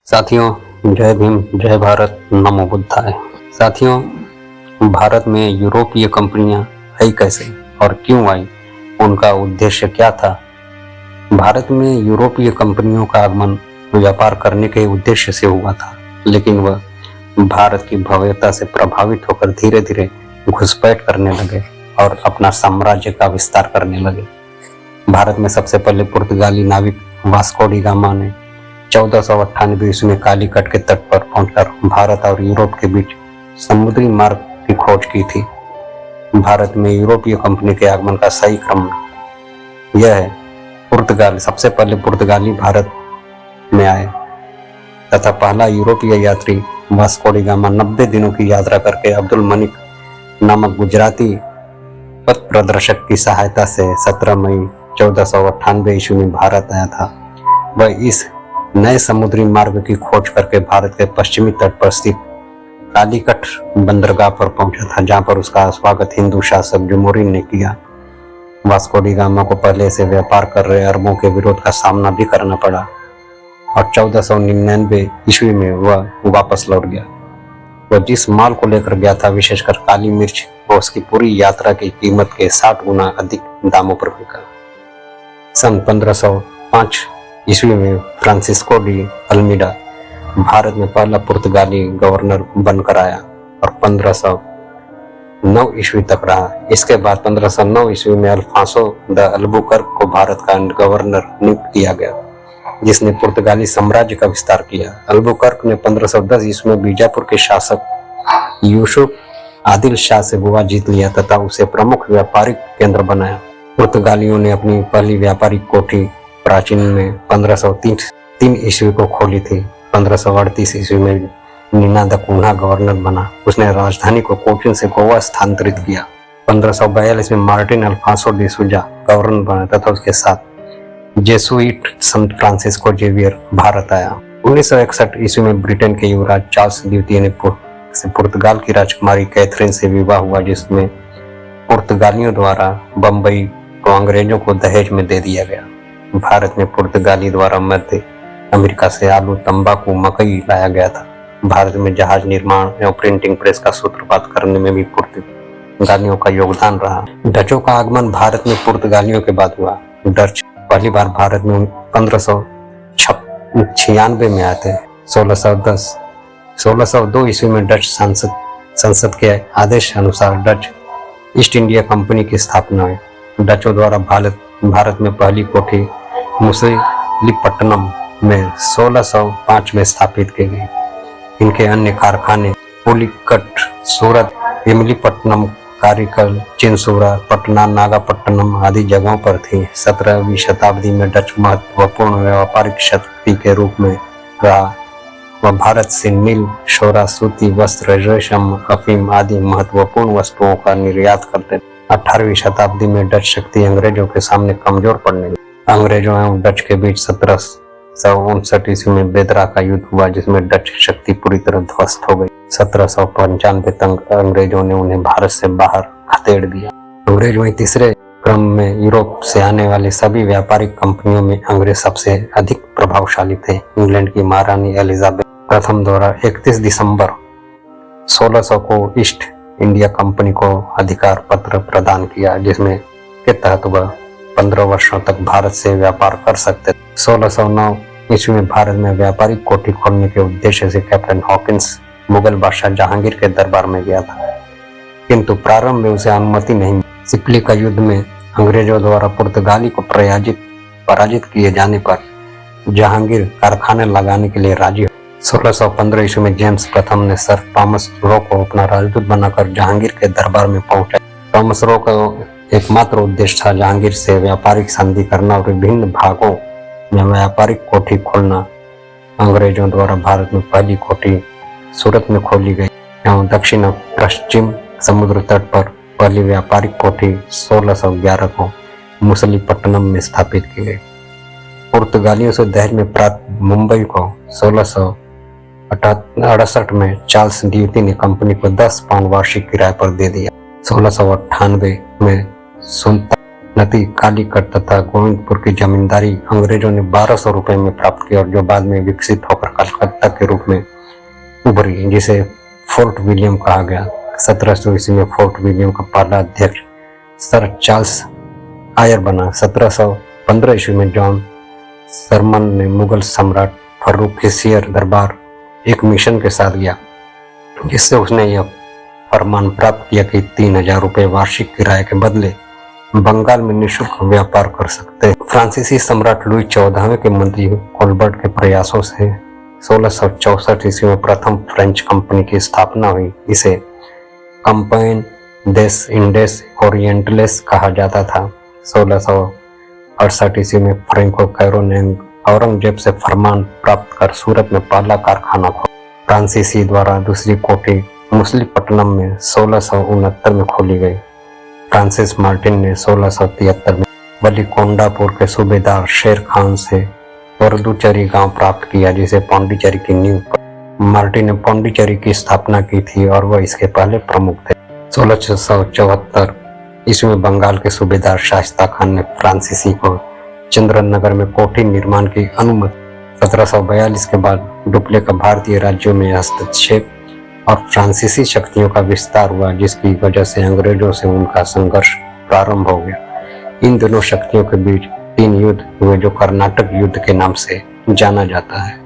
साथियों, जय भीम, जय भारत, नमो बुद्धाय। साथियों, भारत में यूरोपीय कंपनियां आई कैसे और क्यों आई, उनका उद्देश्य क्या था? भारत में यूरोपीय कंपनियों का आगमन व्यापार करने के उद्देश्य से हुआ था, लेकिन वह भारत की भव्यता से प्रभावित होकर धीरे धीरे घुसपैठ करने लगे और अपना साम्राज्य का विस्तार करने लगे। भारत में सबसे पहले पुर्तगाली नाविक वास्को डी गामा ने 1498 ईस्वी में कालीकट के तट पर पहुंचकर भारत और यूरोप के बीच समुद्री मार्ग की खोज की थी। भारत में यूरोपीय कंपनी के आगमन का सही क्रम यह है। सबसे पहले पुर्तगाली भारत में आए तथा पहला यूरोपीय यात्री वास्को डी गामा 90 दिनों की यात्रा करके अब्दुल मलिक नामक गुजराती पथ प्रदर्शक की सहायता से 17 मई 1498 ईस्वी में भारत आया था। वह इस नए समुद्री मार्ग की खोज करके भारत के पश्चिमी तट पर स्थित कालीकट बंदरगाह पर पहुंचा था, जहां पर उसका स्वागत हिंदू शासक जुमोरिन ने किया। वास्को डी गामा को पहले से व्यापार कर रहे अरबों के विरोध का सामना भी करना पड़ा और 1499 ईस्वी में वह वापस लौट गया। वह जिस माल को लेकर गया था, विशेषकर काली मिर्च, वो उसकी पूरी यात्रा की कीमत के 60 गुना अधिक दामों पर बिका। सन 1505 ईस्वी में फ्रांसिस्को डी अल्मीडा भारत में पहला पुर्तगाली गवर्नर बनकर आया और 1509 ईस्वी तक रहा। इसके बाद 1509 ईस्वी में अल्फांसो द अल्बुकर्क को भारत का गवर्नर नियुक्त किया गया, जिसने पुर्तगाली साम्राज्य का विस्तार किया। अल्बुकर्क ने 1510 ईस्वी में बीजापुर के शासक यूसुफ आदिल शाह से गोवा जीत लिया तथा उसे प्रमुख व्यापारिक केंद्र बनाया। पुर्तगालियों ने अपनी पहली व्यापारिक कोठी प्राचीन में 1503 ईस्वी को खोली थी। 1538 ईस्वी में नीना द कुन्हा गवर्नर बना। उसने राजधानी को कोचिन से गोवा स्थानांतरित किया। 1542 में मार्टिन अल्फांसो डी सूजा गवर्नर बना तथा उसके साथ जेसुइट संत फ्रांसिस्को जेवियर भारत आया। 1961 ईस्वी में ब्रिटेन के युवराज चार्ल्स द्वितीय ने पुर्तगाल की राजकुमारी कैथरीन से विवाह हुआ, जिसमें पुर्तगालियों द्वारा बंबई को अंग्रेजों को दहेज में दे दिया गया। भारत में पुर्तगाली द्वारा मध्य अमेरिका से आलू, तंबाकू, मकई लाया गया था। भारत में जहाज निर्माण एवं प्रिंटिंग प्रेस का सूत्रपात करने में भी पुर्तगालियों का योगदान रहा। डचों का आगमन भारत में पुर्तगालियों के बाद हुआ। डच पहली बार भारत में 1596 में आए थे। 1602 ईस्वी में डच संसद के आदेश अनुसार डच ईस्ट इंडिया कंपनी की स्थापना हुई। डचों द्वारा भारत में पहली कोठी मुसलिपट्टनम में 1605 में स्थापित की गई। इनके अन्य कारखाने पुलिकट, सूरत, इमलीपट्टनम, कारिकल, चिंसूरा, पटना, नागापट्टनम आदि जगहों पर थी। 17वीं शताब्दी में डच महत्वपूर्ण व्यापारिक शक्ति के रूप में रहा। वह भारत से नील, शोरा, सूती वस्त्र, रेशम, अफीम आदि महत्वपूर्ण वस्तुओं का निर्यात करते थे। 18वीं शताब्दी में डच शक्ति अंग्रेजों के सामने कमजोर पड़ने लगी। अंग्रेजों एवं डच के बीच 1759 ईस्वी में बेदरा का युद्ध हुआ, जिसमें डच शक्ति पूरी तरह ध्वस्त हो गई। 1795 तक अंग्रेजों ने उन्हें भारत से बाहर खदेड़ दिया। अंग्रेज वहीं तीसरे क्रम में यूरोप से आने वाली सभी व्यापारिक कंपनियों में अंग्रेज सबसे अधिक प्रभावशाली थे। इंग्लैंड की महारानी एलिजाबेथ प्रथम द्वारा 31 दिसंबर 1600 को ईस्ट इंडिया कंपनी को अधिकार पत्र प्रदान किया, जिसमें के तहत वह 15 वर्षों तक भारत से व्यापार कर सकते थे। 1609 ईस्वी में भारत में व्यापारिक कोठी खोलने के उद्देश्य से कैप्टन हॉकिंस मुगल बादशाह जहांगीर के दरबार में गया था, किंतु प्रारंभ में उसे अनुमति नहीं मिली। सिपली का युद्ध में अंग्रेजों द्वारा पुर्तगाली को पराजित किए जाने पर जहांगीर कारखाने लगाने के लिए राजी। 1615 ईस्वी में जेम्स प्रथम ने सर थॉमस रो को अपना राजदूत बनाकर जहांगीर के दरबार में पहुंचा। थॉमस रो का एकमात्र उद्देश्य था जहांगीर से व्यापारिक संधि करना और विभिन्न भागों में व्यापारिक कोठी खोलना। अंग्रेजों द्वारा भारत में पहली कोठी सूरत में खोली गई एवं दक्षिण पश्चिम समुद्र तट पर पहली व्यापारिक कोठी 1611 को मुसलीपट्टनम में स्थापित की गई। पुर्तगालियों से दहेज में प्राप्त मुंबई को 1668 में चार्ल्स ड्यूटी ने कंपनी को 10 पाउंड वार्षिक किराए पर दे दिया। 1698 में नदी कालीकट तथा गोविंदपुर की जमींदारी अंग्रेजों ने 1200 रुपए में प्राप्त की और जो बाद में विकसित होकर कलकत्ता के रूप में उभरी, जिसे फोर्ट विलियम कहा गया। 1700 ईस्वी में फोर्ट विलियम का पहला अध्यक्ष सर चार्ल्स आयर बना। 1715 ईस्वी में जॉन सरमन ने मुगल सम्राट फर्रुख के सियर दरबार एक मिशन के साथ गया, जिससे उसने यह फरमान प्राप्त किया कि 3000 रुपए वार्षिक किराए के बदले बंगाल में निःशुल्क व्यापार कर सकते हैं। फ्रांसीसी सम्राट लुई 14वें के मंत्री कोलबर्ट के प्रयासों से 1664 ईस्वी में प्रथम फ्रेंच कंपनी की स्थापना हुई। इसे कंपैन देस इंडेस ओरिएंटलेस कहा जाता था। 1668 ईस्वी में फ्रैंको कैरो ने औरंगजेब से फरमान प्राप्त कर सूरत में पहला कारखाना खोला। फ्रांसीसी द्वारा दूसरी कोठी मछलीपट्टनम में 1669 में खोली गई। फ्रांसिस मार्टिन ने 1673 में बलिकोंडापुर के सूबेदार शेर खान से वरदुचरी गांव प्राप्त किया, जिसे पांडिचेरी की नींव पर मार्टिन ने पांडिचेरी की स्थापना की थी और वह इसके पहले प्रमुख थे। 1674 ईस्वी में बंगाल के सूबेदार शाइस्ता खान ने फ्रांसीसी को चंद्रनगर में कोठी निर्माण की अनुमति। 1742 के बाद डुप्ले का भारतीय राज्यों में हस्तक्षेप और फ्रांसीसी शक्तियों का विस्तार हुआ, जिसकी वजह से अंग्रेजों से उनका संघर्ष प्रारंभ हो गया। इन दोनों शक्तियों के बीच 3 युद्ध हुए, जो कर्नाटक युद्ध के नाम से जाना जाता है।